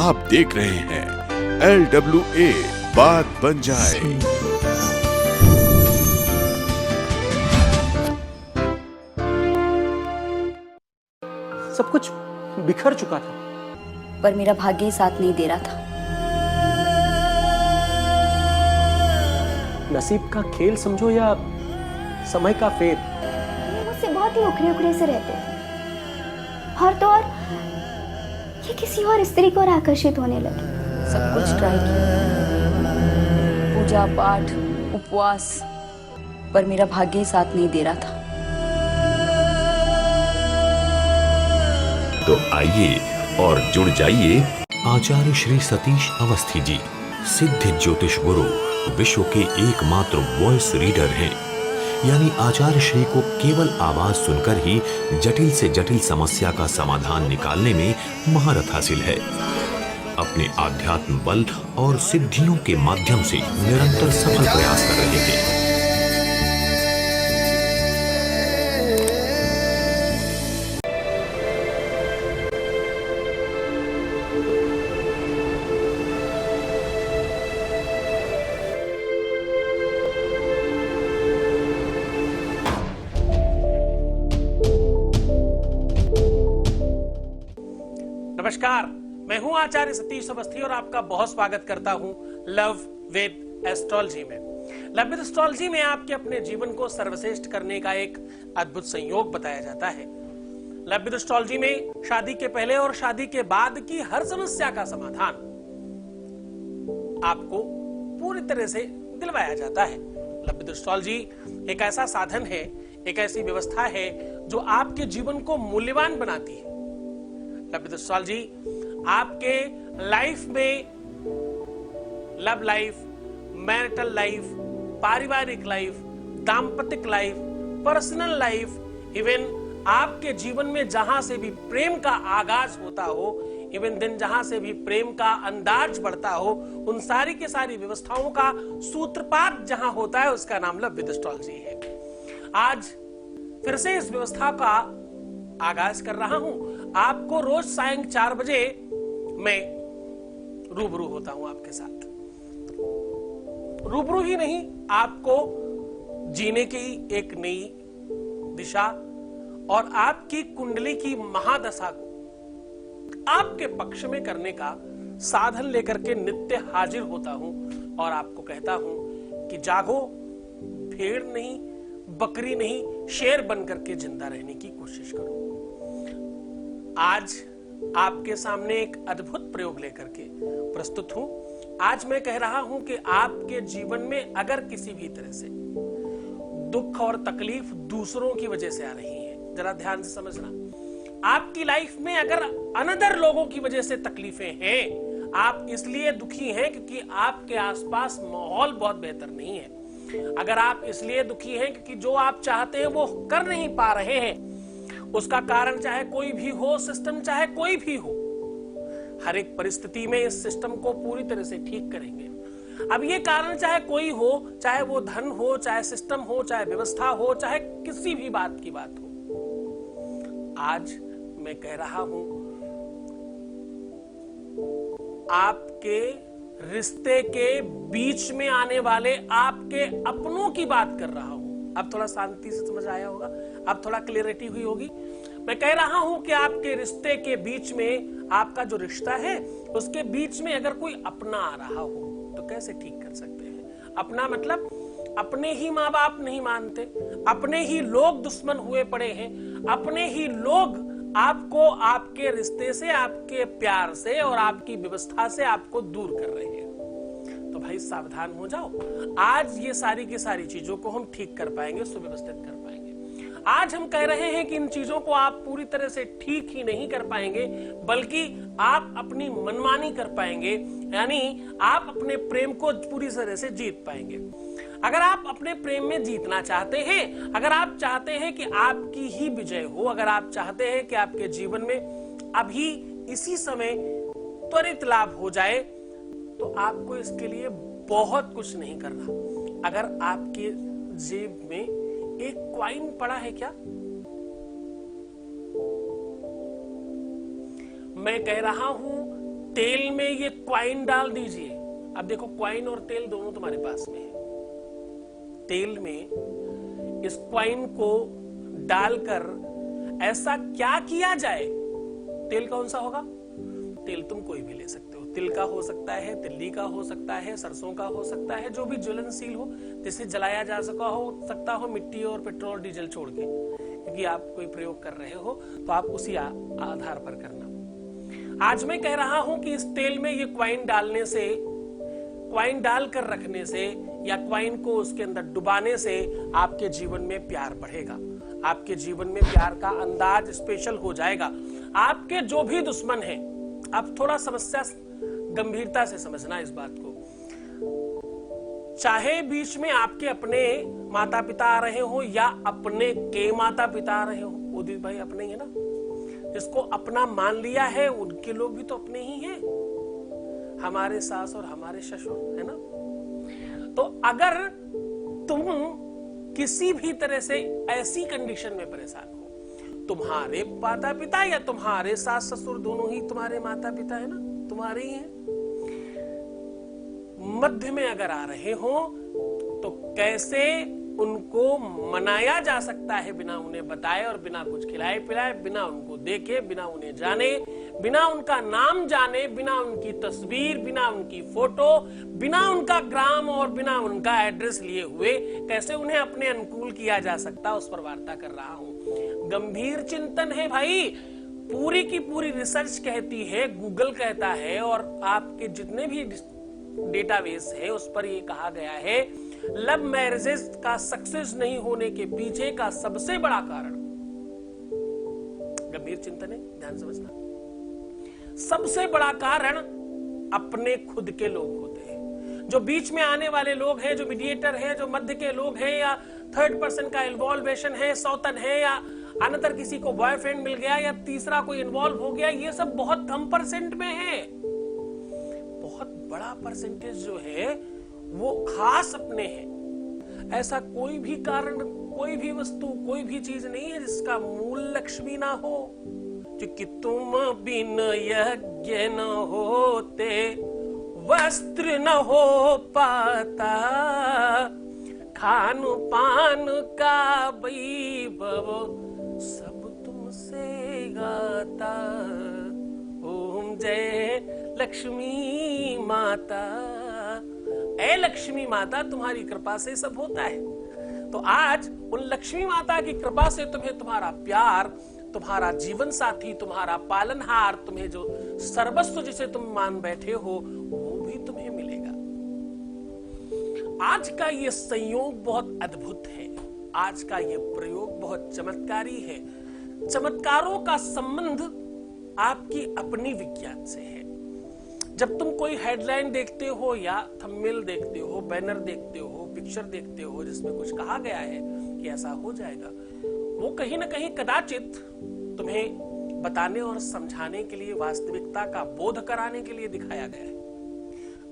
आप देख रहे हैं LWA बात बन जाए। सब कुछ बिखर चुका था, पर मेरा भाग्य ही साथ नहीं दे रहा था। नसीब का खेल समझो या समय का फेर। मुझसे बहुत ही उखड़े उखड़े से रहते थे, और तो और ये किसी और स्त्री को और आकर्षित होने लगे। सब कुछ ट्राई किया, पूजा पाठ उपवास, पर मेरा भाग्य ही साथ नहीं दे रहा था। तो आइए और जुड़ जाइए आचार्य श्री सतीश अवस्थी जी, सिद्ध ज्योतिष गुरु, विश्व के एकमात्र वॉइस रीडर हैं। यानी आचार्य श्री को केवल आवाज सुनकर ही जटिल से जटिल समस्या का समाधान निकालने में महारत हासिल है। अपने आध्यात्म बल और सिद्धियों के माध्यम से निरंतर सफल प्रयास कर रहे हैं। नमस्कार, मैं हूं आचार्य सतीश अवस्थी और आपका बहुत स्वागत करता हूं लव विद एस्ट्रोलॉजी में। लव विद एस्ट्रोलॉजी में आपके अपने जीवन को सर्वश्रेष्ठ करने का एक अद्भुत संयोग बताया जाता है। लव विद एस्ट्रोलॉजी में शादी के पहले और शादी के बाद की हर समस्या का समाधान आपको पूरी तरह से दिलवाया जाता है। लव विद एस्ट्रोलॉजी एक ऐसा साधन है, एक ऐसी व्यवस्था है जो आपके जीवन को मूल्यवान बनाती है। लव विद एस्ट्रोलॉजी आपके लाइफ में लव लाइफ, मैरिटल लाइफ, पारिवारिक लाइफ, दाम्पतिक लाइफ, पर्सनल लाइफ, इवन आपके जीवन में जहां से भी प्रेम का आगाज होता हो, इवन दिन जहां से भी प्रेम का अंदाज बढ़ता हो, उन सारी की सारी व्यवस्थाओं का सूत्रपात जहां होता है उसका नाम लव विद एस्ट्रोलॉजी है। आज फिर से इस व्यवस्था का आगाज कर रहा हूं। आपको रोज सायं 4 बजे मैं रूबरू होता हूं आपके साथ। रूबरू ही नहीं, आपको जीने की एक नई दिशा और आपकी कुंडली की महादशा को आपके पक्ष में करने का साधन लेकर के नित्य हाजिर होता हूं और आपको कहता हूं कि जागो, भेड़ नहीं, बकरी नहीं, शेर बनकर के जिंदा रहने की कोशिश करो। आज आपके सामने एक अद्भुत प्रयोग लेकर के प्रस्तुत हूं। आज मैं कह रहा हूं कि आपके जीवन में अगर किसी भी तरह से दुख और तकलीफ दूसरों की वजह से आ रही है, जरा ध्यान से समझना। आपकी लाइफ में अगर अनदर लोगों की वजह से तकलीफें हैं, आप इसलिए दुखी हैं क्योंकि आपके आसपास माहौल बहुत बेहतर नहीं है। अगर आप इसलिए दुखी हैं क्योंकि जो आप चाहते हैं वो कर नहीं पा रहे हैं, उसका कारण चाहे कोई भी हो, सिस्टम चाहे कोई भी हो, हर एक परिस्थिति में इस सिस्टम को पूरी तरह से ठीक करेंगे। अब ये कारण चाहे कोई हो, चाहे वो धन हो, चाहे सिस्टम हो, चाहे व्यवस्था हो, चाहे किसी भी बात की बात हो, आज मैं कह रहा हूं आपके रिश्ते के बीच में आने वाले आपके अपनों की बात कर रहा हूं। अब थोड़ा शांति से समझ आया होगा, अब थोड़ा क्लियरिटी हुई होगी। मैं कह रहा हूं कि आपके रिश्ते के बीच में, आपका जो रिश्ता है उसके बीच में अगर कोई अपना आ रहा हो तो कैसे ठीक कर सकते हैं। अपना मतलब अपने ही माँ बाप नहीं मानते, अपने ही लोग दुश्मन हुए पड़े हैं, अपने ही लोग आपको आपके रिश्ते से, आपके प्यार से और आपकी व्यवस्था से आपको दूर कर रहे हैं। तो भाई सावधान हो जाओ। आज ये सारी की सारी चीजों को हम ठीक कर पाएंगे, सुव्यवस्थित कर पाएंगे। आज हम कह रहे हैं कि इन चीजों को आप पूरी तरह से ठीक ही नहीं कर पाएंगे, बल्कि आप अपनी मनमानी कर पाएंगे, यानी आप अपने प्रेम को पूरी तरह से जीत पाएंगे। अगर आप अपने प्रेम में जीतना चाहते हैं, अगर आप चाहते हैं कि आपकी ही विजय हो, अगर आप चाहते हैं कि आपके जीवन में अभी इसी समय त्वरित लाभ हो जाए, तो आपको इसके लिए बहुत कुछ नहीं करना। अगर आपके जेब में एक कॉइन पड़ा है क्या, मैं कह रहा हूं तेल में ये क्वाइन डाल दीजिए। अब देखो क्वाइन और तेल दोनों तुम्हारे पास में है। तेल में इस क्वाइन को डालकर ऐसा क्या किया जाए? तेल कौन सा होगा? तेल तुम कोई भी ले सकते हो। तिल का हो सकता है, तिल्ली का हो सकता है, सरसों का हो सकता है, जो भी ज्वलनशील हो, जिसे जलाया जा सकता हो मिट्टी और पेट्रोल डीजल छोड़ के, क्योंकि आप कोई प्रयोग कर रहे हो तो आप उसी आधार पर करना। आज मैं कह रहा हूं कि इस तेल में ये क्वाइन डालने से, क्वाइन डालकर रखने से या क्वाइन को उसके अंदर डुबाने से आपके जीवन में प्यार बढ़ेगा, आपके जीवन में प्यार का अंदाज स्पेशल हो जाएगा। आपके जो भी दुश्मन हैं, आप थोड़ा समस्या गंभीरता से समझना इस बात को। चाहे बीच में आपके अपने माता पिता आ रहे हो या अपने के माता पिता आ रहे हो, उदित भाई अपने ही है ना, जिसको अपना मान लिया है उनके लोग भी तो अपने ही हैं, हमारे सास और हमारे ससुर, है ना। तो अगर तुम किसी भी तरह से ऐसी कंडीशन में परेशान हो, तुम्हारे माता पिता या तुम्हारे सास ससुर दोनों ही तुम्हारे माता पिता है ना, तुम्हारे ही हैं, मध्य में अगर आ रहे हो तो कैसे उनको मनाया जा सकता है बिना उन्हें बताए और बिना कुछ खिलाए पिलाए, बिना उनको देखे, बिना उन्हें जाने, बिना उनका नाम जाने, बिना उनकी तस्वीर, बिना उनकी फोटो, बिना उनका ग्राम और बिना उनका एड्रेस लिए हुए कैसे उन्हें अपने अनुकूल किया जा सकता, उस पर वार्ता कर रहा हूं। गंभीर चिंतन है भाई, पूरी की पूरी रिसर्च कहती है, गूगल कहता है और आपके जितने भी डेटाबेस है उस पर यह कहा गया है, लव मैरिजेस का सक्सेस नहीं होने के पीछे का सबसे बड़ा कारण, गंभीर चिंतन है, ध्यान समझना, सबसे बड़ा कारण अपने खुद के लोग होते हैं। जो बीच में आने वाले लोग हैं, जो मीडिएटर हैं, जो मध्य के लोग हैं या थर्ड पर्सन का इन्वॉल्वेशन है, सौतन है या अनदर किसी को बॉयफ्रेंड मिल गया या तीसरा कोई इन्वॉल्व हो गया, ये सब बहुत कम परसेंट में है। बहुत बड़ा परसेंटेज जो है वो खास अपने हैं। ऐसा कोई भी कारण, कोई भी वस्तु, कोई भी चीज नहीं है जिसका मूल लक्ष्मी ना हो। जो कि तुम बिन यज्ञ न होते, वस्त्र न हो पाता, खान पान का वैभव सब तुमसे गाता। ओम जय लक्ष्मी माता। ऐ लक्ष्मी माता, तुम्हारी कृपा से सब होता है। तो आज उन लक्ष्मी माता की कृपा से तुम्हें तुम्हारा प्यार, तुम्हारा जीवन साथी, तुम्हारा पालनहार, तुम्हें जो सर्वस्व जिसे तुम मान बैठे हो वो भी तुम्हें मिलेगा। आज का ये संयोग बहुत अद्भुत है, आज का ये प्रयोग बहुत चमत्कारी है। चमत्कारों का संबंध आपकी अपनी विज्ञान से है। जब तुम कोई हेडलाइन देखते हो या थंबनेल देखते हो, बैनर देखते हो, पिक्चर देखते हो जिसमें कुछ कहा गया है कि ऐसा हो जाएगा, वो कहीं ना कहीं कदाचित तुम्हें बताने और समझाने के लिए, वास्तविकता का बोध कराने के लिए दिखाया गया है,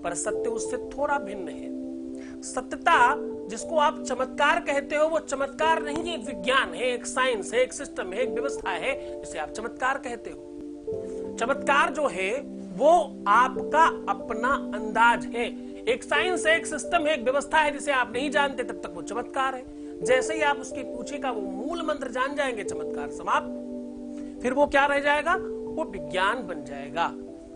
पर सत्य उससे थोड़ा भिन्न है। सत्यता जिसको आप चमत्कार कहते हो वो चमत्कार नहीं है, एक विज्ञान है, एक साइंस है, एक सिस्टम है, एक व्यवस्था है जिसे आप चमत्कार कहते हो। चमत्कार जो है वो आपका अपना अंदाज है, एक साइंस है, एक सिस्टम है, एक व्यवस्था है जिसे आप नहीं जानते तब तक वो चमत्कार है। जैसे ही आप उसके पीछे का वो मूल मंत्र जान जाएंगे, चमत्कार समाप्त। फिर वो क्या रह जाएगा? वो विज्ञान बन जाएगा,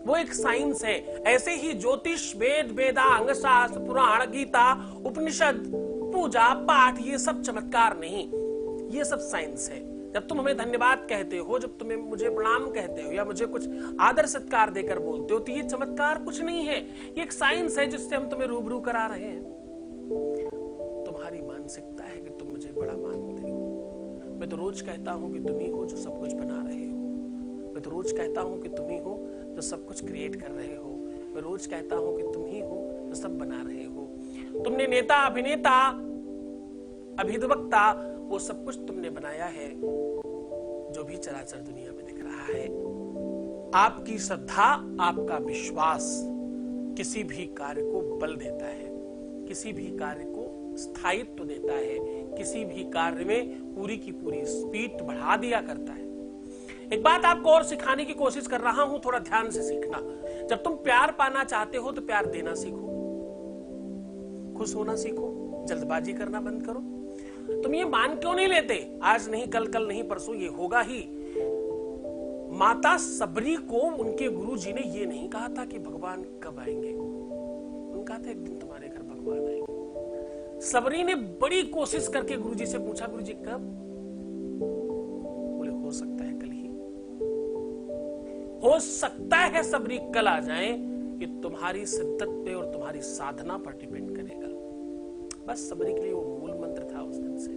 वो एक साइंस है। ऐसे ही ज्योतिष, वेद, वेदांग, शास्त्र, पुराण, गीता, उपनिषद, पूजा पाठ, ये सब चमत्कार नहीं, ये सब साइंस है। जब तुम हमें धन्यवाद कहते हो, जब तुम्हें मुझे प्रणाम कहते हो या मुझे कुछ आदर सत्कार देकर बोलते हो, तो ये चमत्कार कुछ नहीं है, ये एक साइंस है जिससे हम तुम्हें रूबरू करा रहे हैं। तुम्हारी मानसिकता है कि तुम मुझे बड़ा मानते हो। मैं तो रोज कहता हूं कि तुम ही हो जो सब कुछ बना रहे हो। मैं तो रोज कहता हूं कि तुम ही हो जो सब कुछ क्रिएट कर रहे हो। मैं रोज कहता हूं कि तुम ही हो जो सब बना रहे हो। तुमने नेता, अभिनेता, अभिधवक्ता, वो सब कुछ तुमने बनाया है जो भी चराचर दुनिया में दिख रहा है। आपकी श्रद्धा, आपका विश्वास किसी भी कार्य को बल देता है, किसी भी कार्य को स्थायित्व देता है, किसी भी कार्य में पूरी की पूरी स्पीड बढ़ा दिया करता है। एक बात आपको और सिखाने की कोशिश कर रहा हूं, थोड़ा ध्यान से सीखना। जब तुम प्यार पाना चाहते हो तो प्यार देना सीखो, खुश होना सीखो, जल्दबाजी करना बंद करो। तुम ये मान क्यों नहीं लेते, आज नहीं कल, कल नहीं परसों ये होगा ही। माता सबरी को उनके गुरुजी ने ये नहीं कहा था कि भगवान कब आएंगे, उन्होंने कहा था एक दिन तुम्हारे घर भगवान आएंगे। सबरी ने बड़ी कोशिश करके गुरुजी से पूछा, गुरुजी कब? बोले हो सकता है कल ही, हो सकता है सबरी कल आ जाए। ये तुम्हारी शिद्दत पे और तुम्हारी साधना पर डिपेंड करेगा। बस सबरी के लिए वो मूल मंत्र था उस दिन से।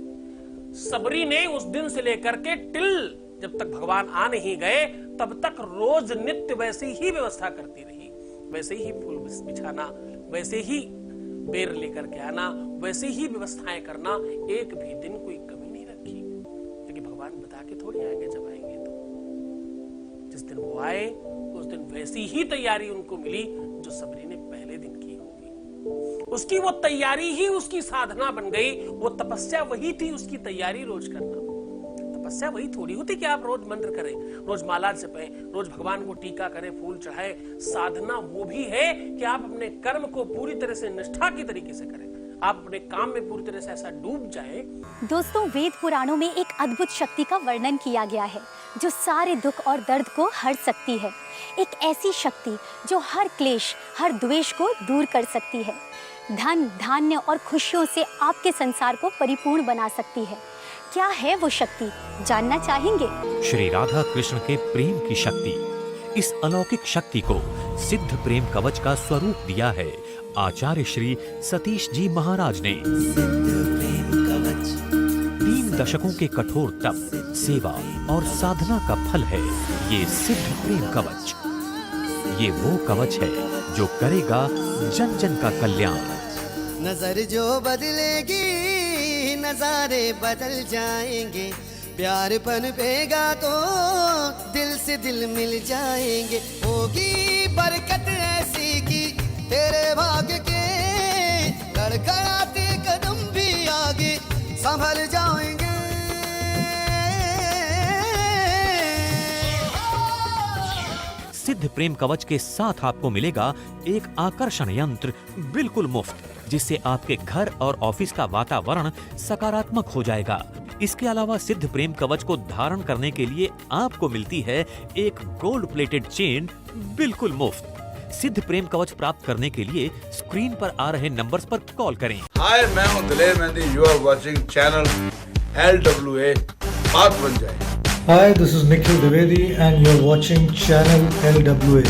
सबरी ने उस दिन से लेकर के टिल जब तक भगवान आ नहीं गए तब तक रोज नित्य वैसे ही व्यवस्था करती रही, वैसे ही फूल बिछाना, वैसे ही बेर लेकर के आना, वैसे ही व्यवस्थाएं करना, एक भी दिन कोई कमी नहीं रखी। क्योंकि भगवान बता के थोड़ी आएंगे, जब आएंगे तो जिस दिन वो आए उस दिन वैसी ही तैयारी उनको मिली जो सबरी ने पहले दिन की होगी। उसकी वो तैयारी ही उसकी साधना बन गई। वो तपस्या वही थी उसकी तैयारी रोज करना। तपस्या वही थोड़ी होती कि आप रोज मंत्र करें, रोज माला जपें, रोज भगवान को टीका करें, फूल चढ़ाएं। साधना वो भी है कि आप अपने कर्म को पूरी तरह से निष्ठा की तरीके से करें, आप अपने काम में पूरी तरह से ऐसा डूब जाएं। दोस्तों, वेद पुराणों में एक अद्भुत शक्ति का वर्णन किया गया है जो सारे दुख और दर्द को हर सकती है। एक ऐसी शक्ति जो हर क्लेश, हर द्वेष को दूर कर सकती है, धन, धान्य और खुशियों से आपके संसार को परिपूर्ण बना सकती है। क्या है वो शक्ति, जानना चाहेंगे? श्री राधा कृष्ण के प्रेम की शक्ति। इस अलौकिक शक्ति को सिद्ध प्रेम कवच का स्वरूप दिया है आचार्य श्री सतीश जी महाराज ने। 3 दशकों के कठोर तप, सेवा और साधना का फल है ये सिद्ध प्रेम कवच। ये वो कवच है जो करेगा जन जन का कल्याण। नजर जो बदलेगी नजारे बदल जाएंगे, प्यार पनपेगा तो दिल से दिल मिल जाएंगे। होगी बरकत ऐसी की तेरे भाग्य के, लड़खड़ाते कदम भी आगे संभल जाएंगे। सिद्ध प्रेम कवच के साथ आपको मिलेगा एक आकर्षण यंत्र बिल्कुल मुफ्त, जिससे आपके घर और ऑफिस का वातावरण सकारात्मक हो जाएगा। इसके अलावा सिद्ध प्रेम कवच को धारण करने के लिए आपको मिलती है एक गोल्ड प्लेटेड चेन बिल्कुल मुफ्त। सिद्ध प्रेम कवच प्राप्त करने के लिए स्क्रीन पर आ रहे नंबर्स पर कॉल करें। हाय, मैं हूं Daler Mehndi. You are watching channel LWA, बात बन जाए। Hi, this is Nikhil Dwivedi and you're watching channel LWA,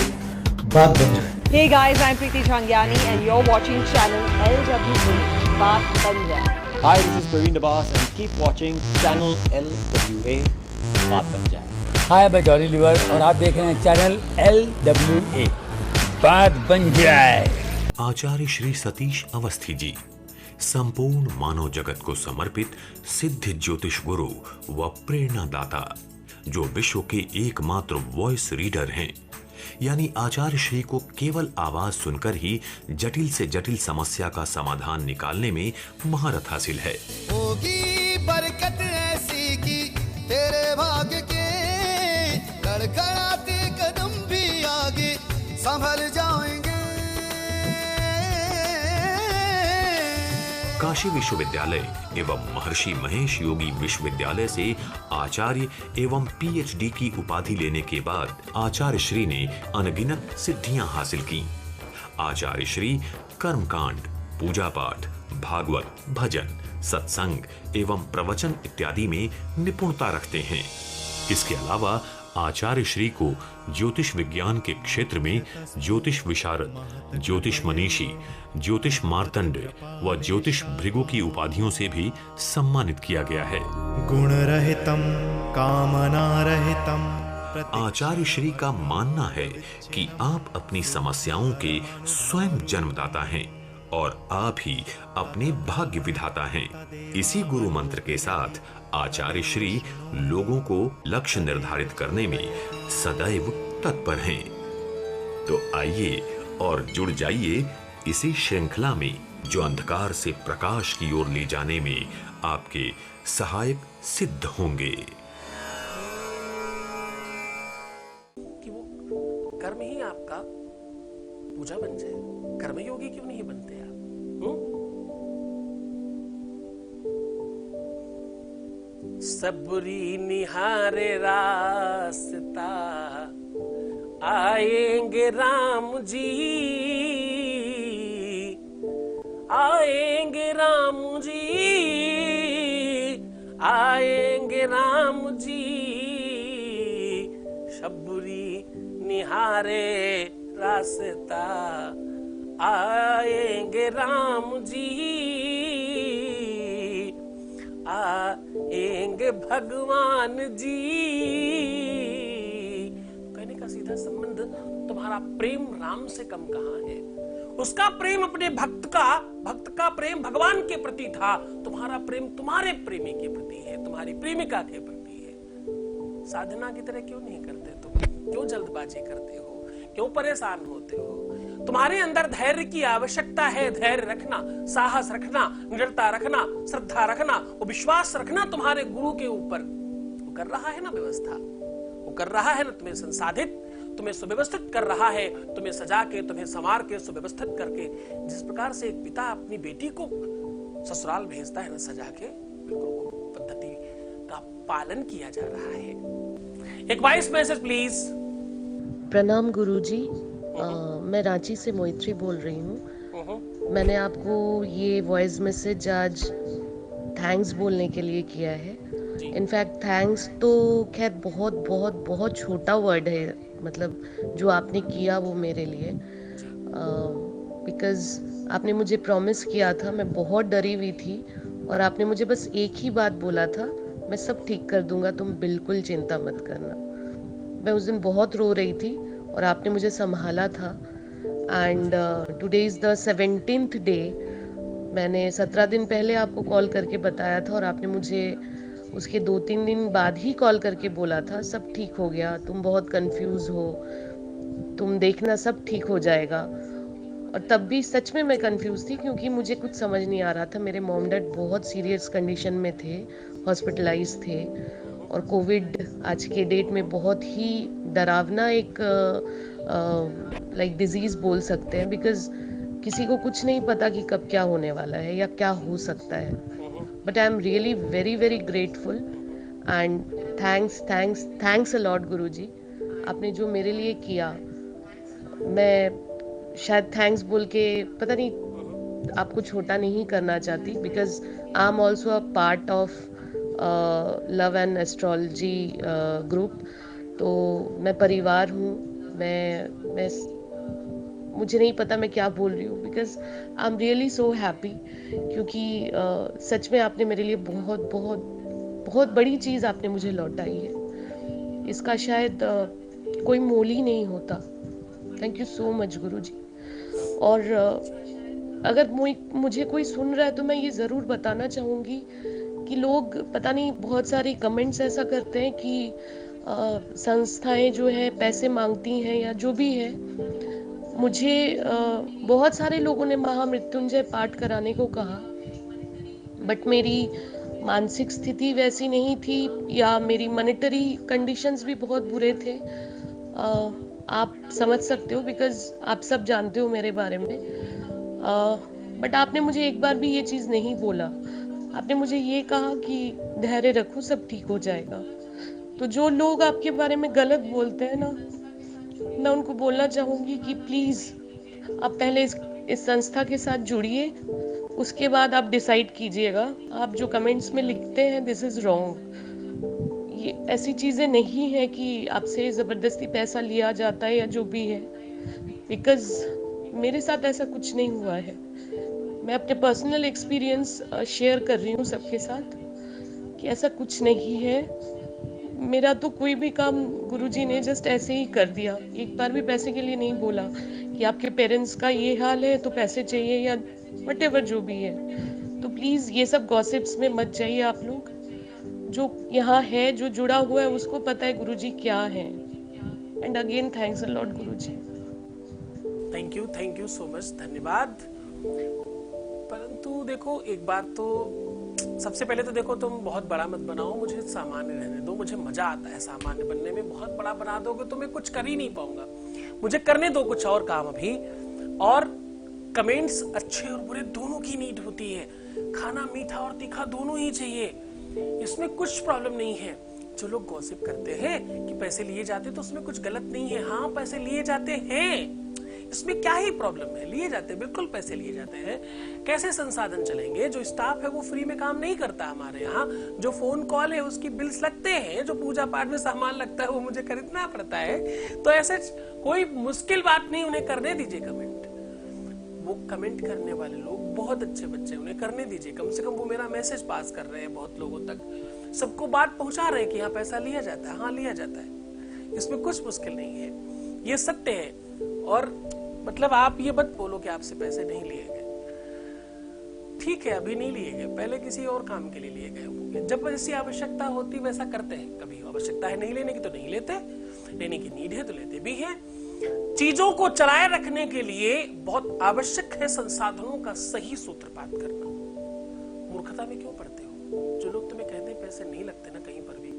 बात बन जाए। Hey guys, I'm Preeti Changyani and you're watching channel LWA, बात बन जाए। Hi, this is Praveen Dabas and keep watching channel LWA, बात बन जाए। Hi, मैं जॉनी लीवर और आप देख रहे हैं चैनल LWA, बात बन जाए। आचार्य श्री सतीश अवस्थी जी संपूर्ण मानव जगत को समर्पित सिद्ध ज्योतिष गुरु व प्रेरणादाता, जो विश्व के एकमात्र वॉइस रीडर हैं। यानी आचार्य श्री को केवल आवाज सुनकर ही जटिल से जटिल समस्या का समाधान निकालने में महारत हासिल है। होगी बरकत ऐसी की तेरे भाग्य के, लड़खड़ाते कदम भी आगे संभल जाएंगे। काशी विश्वविद्यालय एवं महर्षि महेश योगी विश्वविद्यालय से आचार्य एवं PhD की उपाधि लेने के बाद आचार्य श्री ने अनगिनत सिद्धियां हासिल की। आचार्य श्री कर्मकांड, पूजा पाठ, भागवत, भजन, सत्संग एवं प्रवचन इत्यादि में निपुणता रखते हैं। इसके अलावा आचार्य श्री को ज्योतिष विज्ञान के क्षेत्र में ज्योतिष विशारद, ज्योतिष मनीषी, ज्योतिष मार्तंड व ज्योतिष भृगु की उपाधियों से भी सम्मानित किया गया है। गुण रहितम कामना रहितम। आचार्य श्री का मानना है कि आप अपनी समस्याओं के स्वयं जन्मदाता हैं और आप ही अपने भाग्य विधाता हैं। इसी गुरु मंत्र के साथ आचार्य श्री लोगों को लक्ष्य निर्धारित करने में सदैव तत्पर हैं। तो आइए और जुड़ जाइए इसी श्रृंखला में, जो अंधकार से प्रकाश की ओर ले जाने में आपके सहायक सिद्ध होंगे। पूजा बन जाए। कर्मयोगी क्यों नहीं बनते आप? सबरी निहारे रास्ता, आएंगे राम जी, आएंगे राम जी, आएंगे राम जी, शबरी निहारे रास्ता, आएंगे राम जी, आएंगे भगवान जी। कहने का सीधा संबंध, तुम्हारा प्रेम राम से कम कहां है? उसका प्रेम अपने भक्त का प्रेम भगवान के प्रति था, तुम्हारा प्रेम तुम्हारे प्रेमी के प्रति है, तुम्हारी प्रेमिका के प्रति है। साधना की तरह क्यों नहीं करते तुम? क्यों जल्दबाजी करते हो? क्यों परेशान होते हो? तुम्हारे अंदर धैर्य की आवश्यकता है। धैर्य रखना, साहस रखना, निडरता रखना, श्रद्धा रखना, वो विश्वास रखना तुम्हारे गुरु के ऊपर। वो कर रहा है ना व्यवस्था, वो कर रहा है ना तुम्हें संसाधित, तुम्हें सुव्यवस्थित कर रहा है, तुम्हें सजा के, तुम्हें संवार के, सुव्यवस्थित करके। जिस प्रकार से एक पिता अपनी बेटी को ससुराल भेजता है ना सजा के, बिल्कुल वो पद्धति का पालन किया जा रहा है। एक वॉइस मैसेज प्लीज। प्रणाम गुरुजी, मैं रांची से मोहित्री बोल रही हूँ। मैंने आपको ये वॉइस मैसेज आज थैंक्स बोलने के लिए किया है। इनफैक्ट थैंक्स तो खैर बहुत बहुत बहुत छोटा वर्ड है, मतलब जो आपने किया वो मेरे लिए, बिकॉज़ आपने मुझे प्रॉमिस किया था। मैं बहुत डरी हुई थी और आपने मुझे बस एक ही बात बोला था, मैं सब ठीक कर दूंगा, तुम बिल्कुल चिंता मत करना। मैं उस दिन बहुत रो रही थी और आपने मुझे संभाला था। And today is the 17th day. मैंने 17 दिन पहले आपको कॉल करके बताया था और आपने मुझे उसके 2-3 दिन बाद ही कॉल करके बोला था सब ठीक हो गया, तुम बहुत कंफ्यूज हो, तुम देखना सब ठीक हो जाएगा। और तब भी सच में मैं कंफ्यूज थी क्योंकि मुझे कुछ समझ नहीं आ रहा था। मेरे मॉम डैड बहुत सीरियस कंडीशन में थे, हॉस्पिटलाइज थे, और कोविड आज के डेट में बहुत ही डरावना एक लाइक डिजीज़ बोल सकते हैं, बिकॉज किसी को कुछ नहीं पता कि कब क्या होने वाला है या क्या हो सकता है। But I am really very very grateful and thanks a lot गुरुजी। आपने जो मेरे लिए किया, मैं शायद थैंक्स बोल के पता नहीं आपको छोटा नहीं करना चाहती, because I am also a part of love and astrology group. तो मैं परिवार हूँ, मैं मुझे नहीं पता मैं क्या बोल रही हूँ, because I am really so happy, क्योंकि सच में आपने मेरे लिए बहुत बहुत बहुत बड़ी चीज़ आपने मुझे लौटाई है। इसका शायद कोई मोल ही नहीं होता। थैंक यू सो मच गुरुजी। और अगर मुझे कोई सुन रहा है तो मैं ये ज़रूर बताना चाहूँगी कि लोग पता नहीं बहुत सारे कमेंट्स ऐसा करते हैं कि संस्थाएं जो है पैसे मांगती हैं या जो भी है। मुझे बहुत सारे लोगों ने महामृत्युंजय पाठ कराने को कहा, बट मेरी मानसिक स्थिति वैसी नहीं थी या मेरी मॉनेटरी कंडीशंस भी बहुत बुरे थे। आप समझ सकते हो, बिकॉज आप सब जानते हो मेरे बारे में। बट आपने मुझे एक बार भी ये चीज़ नहीं बोला। आपने मुझे ये कहा कि धैर्य रखो, सब ठीक हो जाएगा। तो जो लोग आपके बारे में गलत बोलते हैं ना, मैं उनको बोलना चाहूँगी कि प्लीज़ आप पहले इस संस्था के साथ जुड़िए, उसके बाद आप डिसाइड कीजिएगा। आप जो कमेंट्स में लिखते हैं दिस इज़ रॉन्ग। ये ऐसी चीज़ें नहीं है कि आपसे ज़बरदस्ती पैसा लिया जाता है या जो भी है, बिकॉज़ मेरे साथ ऐसा कुछ नहीं हुआ है। मैं अपने पर्सनल एक्सपीरियंस शेयर कर रही हूँ सबके साथ कि ऐसा कुछ नहीं है। मेरा तो कोई भी काम गुरुजी ने जस्ट ऐसे ही कर दिया, एक बार भी पैसे के लिए नहीं बोला कि आपके पेरेंट्स का ये हाल है तो पैसे चाहिए या व्हाटएवर जो भी है। तो प्लीज़ ये सब गॉसिप्स में मत जाइए आप लोग। जो यहाँ है, जो जुड़ा हुआ है, उसको पता है गुरुजी क्या है। And again thanks a lot Guruji. Thank you so much, धन्यवाद। परंतु देखो, एक बात तो सबसे पहले तो देखो, तुम बहुत बड़ा मत बनाओ, मुझे सामान्य रहने दो। मुझे मजा आता है सामान्य बनने में। बहुत बड़ा बना दोगे तो मैं कुछ कर ही नहीं पाऊंगा। मुझे करने दो कुछ और काम अभी। और कमेंट्स अच्छे और बुरे दोनों की नीड होती है। खाना मीठा और तीखा दोनों ही चाहिए, इसमें कुछ प्रॉब्लम नहीं है। जो लोग गॉसिप करते हैं कि पैसे लिए जाते हैं, तो उसमें कुछ गलत नहीं है। हाँ, पैसे लिए जाते हैं, इसमें क्या ही प्रॉब्लम है, लिए जाते हैं, बिल्कुल पैसे लिए जाते हैं। कैसे संसाधन चलेंगे? जो स्टाफ है वो फ्री में काम नहीं करता हमारे यहाँ। जो फोन कॉल है उसकी बिल्स लगते हैं, जो पूजा पाठ में सामान लगता है वो मुझे खरीदना पड़ता है। तो ऐसे कोई मुश्किल बात नहीं, उन्हें करने दीजिए कमेंट। वो कमेंट करने वाले लोग बहुत अच्छे बच्चे, उन्हें करने दीजिए। कम से कम वो मेरा मैसेज पास कर रहे हैं बहुत लोगों तक, सबको बात पहुंचा रहे हैं कि यहाँ पैसा लिया जाता है। हाँ, लिया जाता है, इसमें कुछ मुश्किल नहीं है, ये सत्य है। और मतलब आप ये मत बोलो कि आपसे पैसे नहीं लिए गए। ठीक है, अभी नहीं लिए गए, पहले किसी और काम के लिए लिए गए होंगे। जब जैसी आवश्यकता होती वैसा करते हैं। कभी आवश्यकता है नहीं लेने की तो नहीं लेते, लेने की नीड है तो लेते भी हैं। चीजों को चलाए रखने के लिए बहुत आवश्यक है संसाधनों का सही सूत्रपात करना। मूर्खता में क्यों पड़ते हो? जो लोग तुम्हें कहते हैं पैसे नहीं लगते ना कहीं पर भी,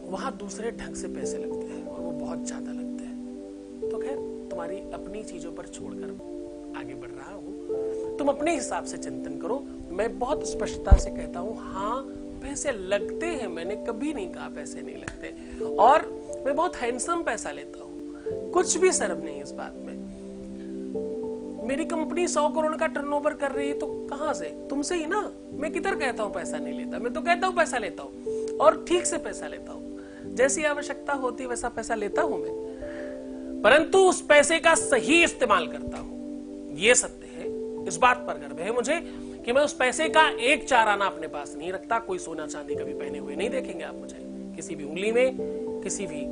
वहां दूसरे ढंग से पैसे लगते हैं और वो बहुत ज्यादा लगते हैं। तो खैर, तुम्हारी अपनी चीजों पर छोड़कर आगे बढ़ रहा हूं, तुम अपने हिसाब से चिंतन करो। मैं बहुत स्पष्टता से कहता हूं, हाँ पैसे लगते हैं, मैंने कभी नहीं कहा पैसे नहीं लगते। और मैं बहुत हैंडसम पैसा लेता हूं, कुछ भी शर्म नहीं इस बात में। मेरी कंपनी 100 करोड़ का टर्नओवर कर रही है, तो कहां से? तुमसे ही ना। मैं किधर कहता हूं पैसा नहीं लेता? मैं तो कहता हूं पैसा लेता हूं, और ठीक से पैसा लेता हूं। जैसी आवश्यकता होती है वैसा पैसा लेता हूं मैं, परंतु उस पैसे का सही इस्तेमाल करता हूं। यह सत्य है, इस बात पर गर्व है मुझे कि मैं उस पैसे का एक चार आना अपने पास नहीं रखता। कोई सोना चांदी कभी पहने हुए नहीं देखेंगे आप मुझे, किसी भी उंगली में, किसी भी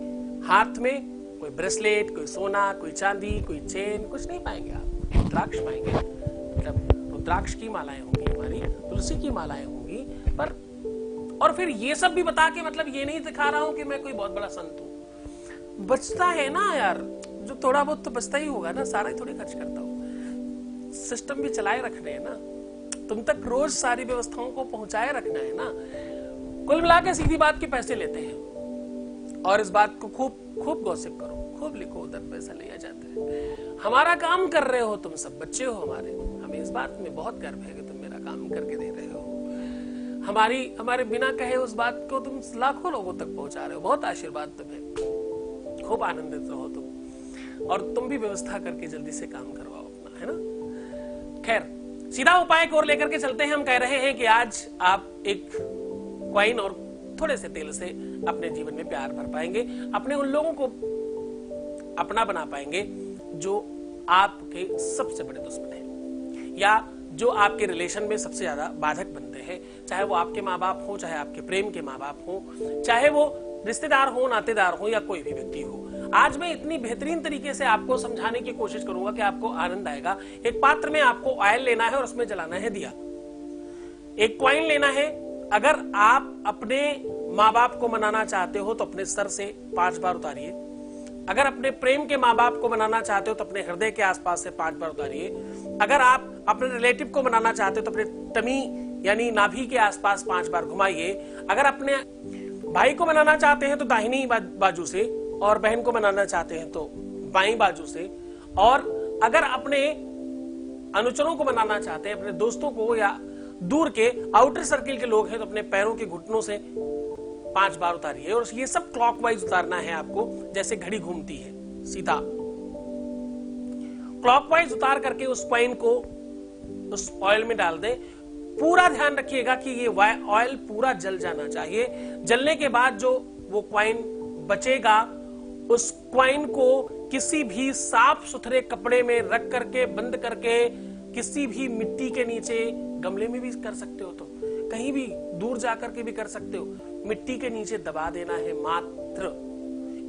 हाथ में कोई ब्रेसलेट, कोई सोना, कोई चांदी, कोई चेन, कुछ नहीं पाएंगे आप। रुद्राक्ष पाएंगे, मतलब रुद्राक्ष की मालाएं होंगी हमारी, तुलसी की मालाएं होंगी, पर और फिर ये सब भी बता के मतलब ये नहीं दिखा रहा हूं कि मैं कोई बहुत बड़ा संत हूं। बचता है ना यार, जो थोड़ा बहुत तो बचता ही होगा ना, सारा ही थोड़ी खर्च करता हूं। सिस्टम भी चलाए रखने हैं ना, तुम तक रोज सारी व्यवस्थाओं को पहुंचाए रखना है ना। कुल मिला के सीधी बात के पैसे लेते हैं, और इस बात को खूब खूब गॉसिप करो, खूब लिखो, उधर पैसा लिया जाता है। हमारा काम कर रहे हो, तुम सब बच्चे हो हमारे, हमें इस बात में बहुत गर्व है कि तुम मेरा काम करके दे रहे हो। हमारे बिना कहे उस बात को तुम लाखों लोगों तक पहुंचा रहे हो। बहुत आशीर्वाद तुम्हें, खूब आनंदित रहो तुम, और तुम भी व्यवस्था करके जल्दी से काम करवाओ अपना, है ना। खैर, सीधा उपाय को लेकर के चलते हैं। हम कह रहे हैं कि आज आप एक कॉइन और थोड़े से तेल से अपने जीवन में प्यार भर पाएंगे, अपने उन लोगों को अपना बना पाएंगे जो आपके सबसे बड़े दुश्मन हैं, या जो आपके रिलेशन में सबसे ज्यादा बाधक बनते हैं। चाहे वो आपके माँ बाप हो, चाहे आपके प्रेम के माँ बाप हो, चाहे वो रिश्तेदार हो, नातेदार हो, या कोई भी व्यक्ति हो। आज मैं इतनी बेहतरीन तरीके से आपको समझाने की कोशिश करूंगा कि आपको आनंद आएगा। एक पात्र में आपको ऑयल लेना है और उसमें जलाना है दिया। एक कॉइन लेना है। अगर आप अपने माँ बाप को मनाना चाहते हो तो अपने सर से 5 बार उतारिए। अगर अपने प्रेम के माँ बाप को मनाना चाहते हो तो अपने हृदय के आसपास से 5 बार उतारिए। अगर आप अपने रिलेटिव को मनाना चाहते हो तो अपने टमी यानी नाभि के आसपास 5 बार घुमाइए। अगर अपने भाई को मनाना चाहते हैं तो दाहिनी बाजू से, और बहन को मनाना चाहते हैं तो बाईं बाजू से, और अगर अपने अनुचरों को मनाना चाहते हैं, अपने दोस्तों को या दूर के आउटर सर्किल के लोग हैं तो अपने पैरों के घुटनों से 5 बार उतारिए। और ये सब क्लॉकवाइज उतारना है आपको, जैसे घड़ी घूमती है, सीधा क्लॉकवाइज उतार करके उस कॉइन को उस ऑयल में डाल दें। पूरा ध्यान रखिएगा कि ये ऑयल पूरा जल जाना चाहिए। जलने के बाद जो वो कॉइन बचेगा, उस कॉइन को किसी भी साफ सुथरे कपड़े में रख करके, बंद करके, किसी भी मिट्टी के नीचे, गमले में भी कर सकते हो, तो कहीं भी दूर जाकर के भी कर सकते हो, मिट्टी के नीचे दबा देना है मात्र।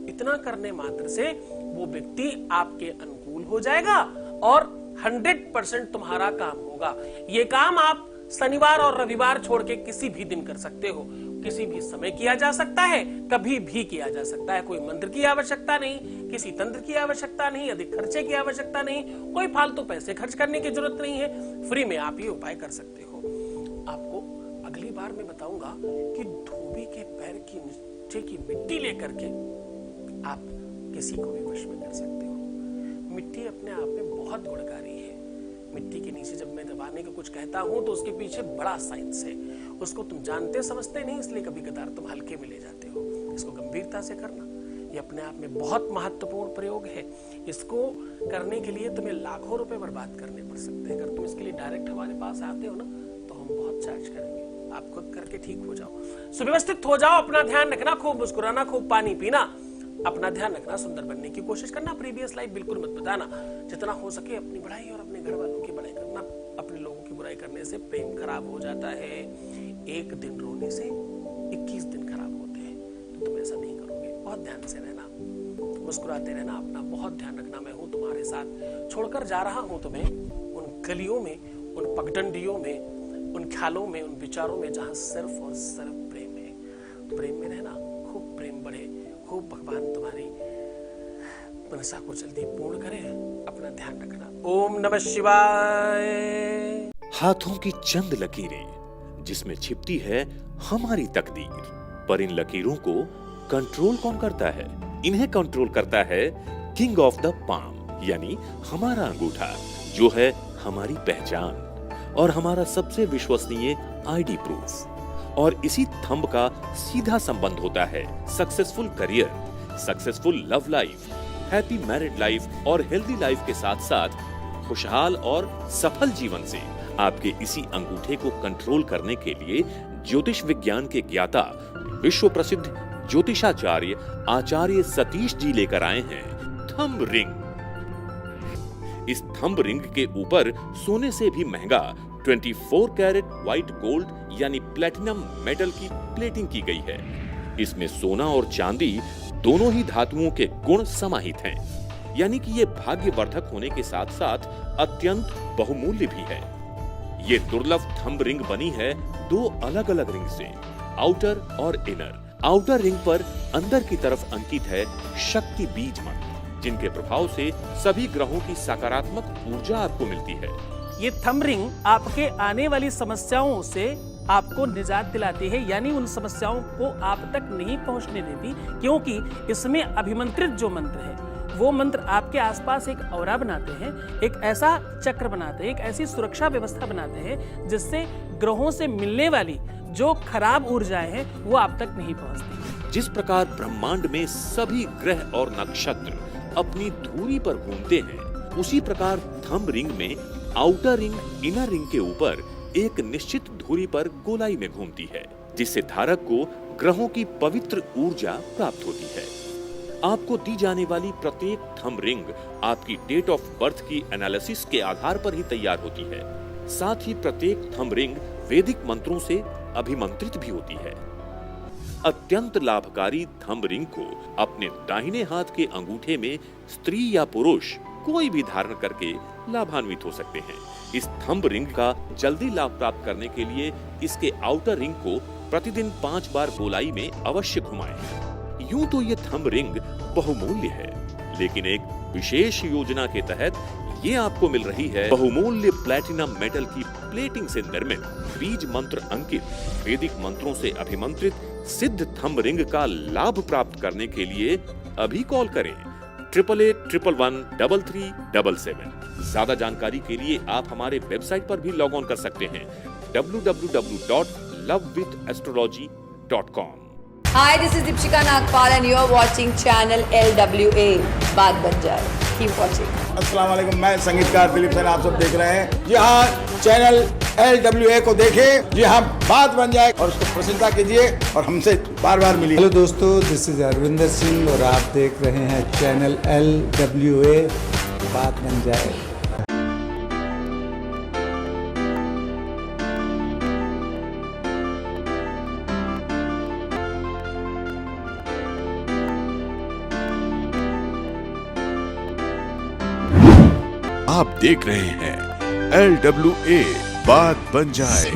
इतना करने मात्र से वो व्यक्ति आपके अनुकूल हो जाएगा और 100% तुम्हारा काम होगा। ये काम आप शनिवार और रविवार छोड़ के किसी भी दिन कर सकते हो, किसी भी समय किया जा सकता है, कभी भी किया जा सकता है। कोई मंत्र की आवश्यकता नहीं, किसी तंत्र की आवश्यकता नहीं, अधिक खर्चे की आवश्यकता नहीं, कोई फालतू पैसे खर्च करने की जरूरत नहीं है। फ्री में आप ये उपाय कर सकते हो। आपको अगली बार मैं बताऊंगा कि धोबी के पैर की नीचे की मिट्टी लेकर के आप किसी को भी वश में कर सकते हो। मिट्टी अपने आप में बहुत गुणकारी है। मिट्टी के नीचे जब मैं दबाने को कुछ कहता हूं तो उसके पीछे बड़ा साइंस है। उसको तुम जानते समझते नहीं, इसलिए कभी कदार तुम हल्के में ले जाते हो। इसको गंभीरता से करना, ये अपने आप में बहुत महत्वपूर्ण प्रयोग है। इसको करने के लिए तुम्हें लाखों रुपए बर्बाद करने पड़ सकते हैं। अगर तुम इसके लिए डायरेक्ट हमारे पास आते हो ना तो हम बहुत चार्ज करेंगे। आप खुद करके ठीक हो जाओ, सुव्यवस्थित हो जाओ। अपना ध्यान रखना, खूब मुस्कुराना, खूब पानी पीना, अपना ध्यान रखना, सुंदर बनने की कोशिश करना। प्रीवियस लाइफ बिल्कुल मत बताना। जितना हो सके अपनी बढ़ाई और अपने घर वालों की बढ़ाई करना। अपने लोगों की बुराई करने से प्रेम खराब हो जाता है। एक दिन रोने से 21 दिन खराब होते हैं। तो तुम ऐसा नहीं करोगे। बहुत ध्यान से रहना, मुस्कुराते रहना, अपना बहुत ध्यान रखना। मैं हूं तुम्हारे साथ। छोड़कर जा रहा हूं तुम्हें उन गलियों में, उन पगडंडियों में, उन ख्यालों में, उन विचारों में जहां सिर्फ और सिर्फ प्रेम है। प्रेम में रहना, खूब प्रेम बढ़े, खूब भगवान तुम्हारी मनसा को जल्दी पूर्ण करे। अपना ध्यान रखना। ओम नमः शिवाय। हाथों की चंद लकीरें जिसमें छिपती है हमारी तकदीर, पर इन लकीरों को कंट्रोल कौन करता है? इन्हें कंट्रोल करता है किंग ऑफ द पाम, यानी हमारा अंगूठा, जो है हमारी पहचान और हमारा सबसे विश्वसनीय आईडी प्रूफ। और इसी थंब का सीधा संबंध होता है successful career, successful love life, happy married life और हेल्दी लाइफ के साथ साथ खुशहाल और सफल जीवन से। आपके इसी अंगूठे को कंट्रोल करने के लिए ज्योतिष विज्ञान के ज्ञाता, विश्व प्रसिद्ध ज्योतिषाचार्य आचार्य सतीश जी लेकर आए हैं थंब रिंग। इस थंब रिंग के ऊपर सोने से भी महंगा 24 कैरेट व्हाइट गोल्ड यानी प्लेटिनम मेटल की प्लेटिंग की गई है। इसमें सोना और चांदी दोनों ही धातुओं के गुण समाहित हैं, यानी कि ये भाग्यवर्धक होने के साथ साथ अत्यंत बहुमूल्य भी है। ये दुर्लभ थंब रिंग बनी है दो अलग अलग रिंग से, आउटर और इनर। आउटर रिंग पर अंदर की तरफ अंकित है शक्ति बीज मंत्र, जिनके प्रभाव से सभी ग्रहों की सकारात्मक ऊर्जा आपको मिलती है। ये थंब रिंग आपके आने वाली समस्याओं से आपको निजात दिलाती है, यानी उन समस्याओं को आप तक नहीं पहुंचने देती, क्योंकि इसमें अभिमंत्रित जो मंत्र है वो मंत्र आपके आसपास एक औरा बनाते हैं, एक ऐसा चक्र बनाते हैं, एक ऐसी सुरक्षा व्यवस्था बनाते हैं जिससे ग्रहों से मिलने वाली जो खराब ऊर्जाएं हैं वो आप तक नहीं पहुंचती। जिस प्रकार ब्रह्मांड में सभी ग्रह और नक्षत्र अपनी धुरी पर घूमते हैं, उसी प्रकार थंब रिंग में आउटर रिंग इनर रिंग के ऊपर एक निश्चित धुरी पर गोलाई में घूमती है, जिससे धारक को ग्रहों की पवित्र ऊर्जा प्राप्त होती है। आपको दी जाने वाली प्रत्येक थंब रिंग आपकी डेट ऑफ बर्थ की एनालिसिस के आधार पर ही तैयार होती है। साथ ही प्रत्येक थंब रिंग वैदिक मंत्रों से अभिमंत्रित भी होती है। अत्यंत लाभकारी थंब रिंग को अपने दाहिने हाथ के अंगूठे में स्त्री या पुरुष कोई भी धारण करके लाभान्वित हो सकते हैं। इस थंब रिंग का जल्दी लाभ प्राप्त करने के लिए इसके आउटर रिंग को प्रतिदिन 5 बार गोलाई में अवश्य घुमाएं। यूं तो ये थंब रिंग बहुमूल्य है, लेकिन एक विशेष योजना के तहत ये आपको मिल रही है बहुमूल्य प्लैटिनम मेटल की प्लेटिंग से निर्मित, बीज मंत्र अंकित, वैदिक मंत्रों से अभिमंत्रित सिद्ध थंब रिंग का लाभ प्राप्त करने के लिए अभी कॉल करें 8811113377। ज्यादा जानकारी के लिए आप हमारे वेबसाइट पर भी लॉग ऑन कर सकते हैं www.lovewithastrology.com। Hi, this is Deepshika Nagpal and you are watching channel LWA बात बन जाए। Keep watching. अस्सलाम वालेकुम, मैं संगीतकार दिलीप सेन, आप सब देख रहे हैं जी हाँ चैनल LWA को देखें। जी हाँ, बात बन जाए और उसको प्रशंसा कीजिए और हमसे बार बार मिलिए। हेलो दोस्तों, दिस इज अरविंदर सिंह और आप देख रहे हैं चैनल LWA बात बन जाए। आप देख रहे हैं LWA बात बन जाए।